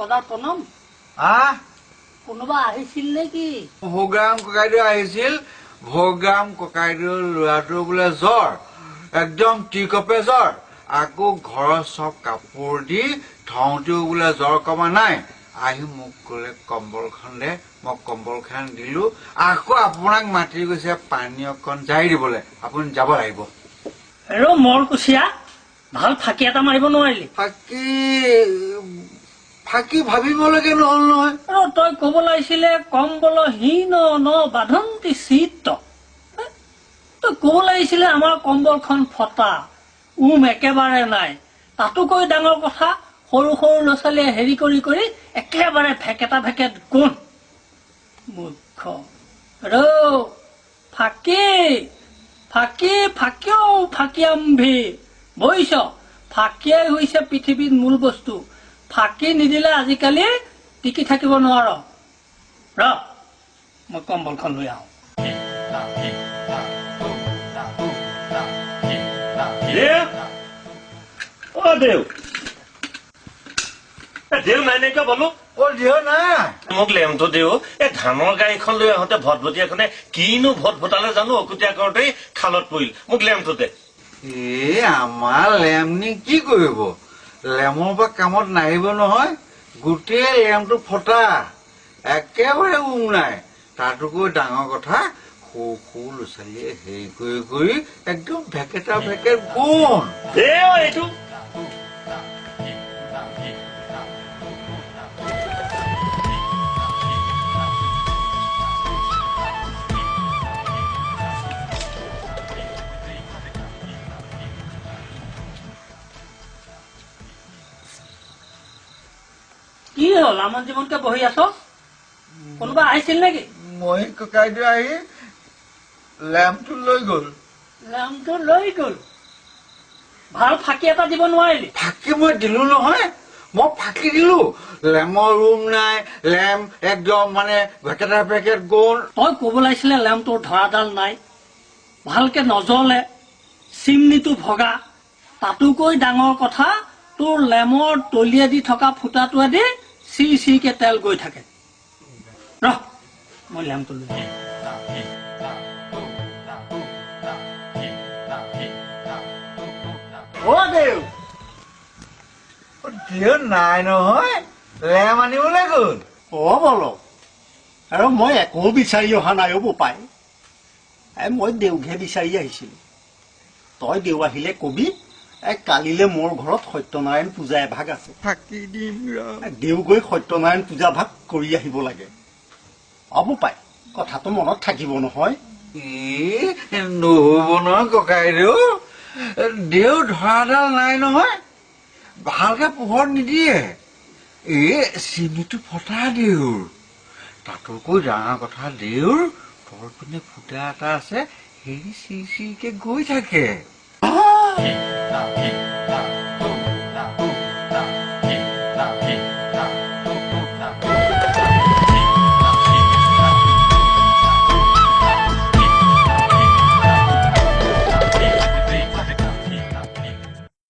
পদাৰ প্ৰণম কোনোবা আহিছিল নেকি ভোগাম ককাইদেউ আহিছিল ভোগাম ককাইদেউৰ ল'ৰাটো বোলে জ্বৰ একদম টিকপে জ্বৰ আকৌ ঘৰৰ চব কাপোৰ দি থওঁতেও বোলে জ্বৰ কমা নাই আহি মোক ক'লে কম্বলখন দে মই কম্বলখন দিলো আকৌ আপোনাক মাতি গৈছে পানী অকণ জাৰি দিবলৈ আপুনি যাব লাগিব আৰু মৰ কুচিয়া ভাল ফাঁকি এটা মাৰিব নোৱাৰিলি ফাঁকি ভাবিবলৈকে নহল নহয় আৰু তই ক'ব লাগিছিলে কম্বলহীন ন বাধন্তি চিত্ত তই ক'ব লাগিছিলে আমাৰ কম্বলখন ফটা একেবাৰে নাই তাতোকৈ ডাঙৰ কথা সৰু সৰু ল'ৰা ছোৱালীয়ে হেৰি কৰি কৰি একেবাৰে ভেকেটা ভেকেট কোন মূৰ্খ ফাঁকি ফাঁকি ফাঁকিও ফাঁকিয়াম্ভি বুজিছ ফাঁকিয়াই হৈছে পৃথিৱীত মূল বস্তু ফাঁকি নিদিলে আজিকালি টিকি থাকিব নোৱাৰ মই কম্বলখন লৈ আহোঁ দেউ নাই নাইকিয়া বলো দেউ নাই মোক লেমটো দেউ এই ধানৰ গাড়ীখন লৈ আহোঁতে ভটভটীয়াখনে কিনো ভটভটালে জানো অকুতীয়া কৰোঁতেই খালত পৰিল মোক লেমটো দে আমাৰ লেমনি কি কৰিব লেমৰ পৰা কামত নাহিব নহয় গোটেই লেমটো ফটা একেবাৰে নাই তাতোকৈ ডাঙৰ কথা সৰু সৰু ল'ৰা ছোৱালীয়ে হেৰি কৰি কৰি একদম ভেকেটা ভেকেট কোন এইটো কি হ'ল আমাৰ জীৱনকে বহি আছ কোনোবা আহিছিল নেকি মই ককাইদেউ আহি লেম্পটো লৈ গ'ল ভাল ফাঁকি এটা দিব নোৱাৰিলি ফাঁকি মই দিলো নহয় মই ফাঁকি দিলো লেমৰ ৰুম নাই লেম্প একদম মানে ভেকেটা ভেকেট গ'ল তই ক'ব লাগিছিলে লেম্পটোৰ ধৰাডাল নাই ভালকে নজ্বলে চিমনিটো ভগা তাতোকৈ ডাঙৰ কথা তোৰ লেমৰ তলিয়েদি থকা ফুটাটোৱেদি চিৰি চিৰিকে তেল গৈ থাকে ৰহ মই লেম্পটো লৈ দেউ নাই নহয় লেম আনিবলৈ গ'ল বলো আৰু মই একো বিচাৰি অহা নাই বোপাই মই দেউকহে বিচাৰি আহিছিলো তই দেউ আহিলে কবি কালিলে মোৰ ঘৰত সত্যনাৰায়ণ পূজা এভাগ আছে ফাঁকি দিম দেউ গৈ সত্যনাৰায়ণ পূজা ভাগ কৰি আহিব লাগে বোপাই কথাটো মনত থাকিব নহয় নহব নহয় ককাইদেউ দেউ ধৰাডাল নাই নহয় ভালকে পোহৰ নিদিয়ে চিমনিটো ফটা দেউৰ তাতোকৈ ডাঙৰ কথা দেউৰ তল পিনে ফুটা এটা আছে হেৰি চিৰি চিৰিকে গৈ থাকে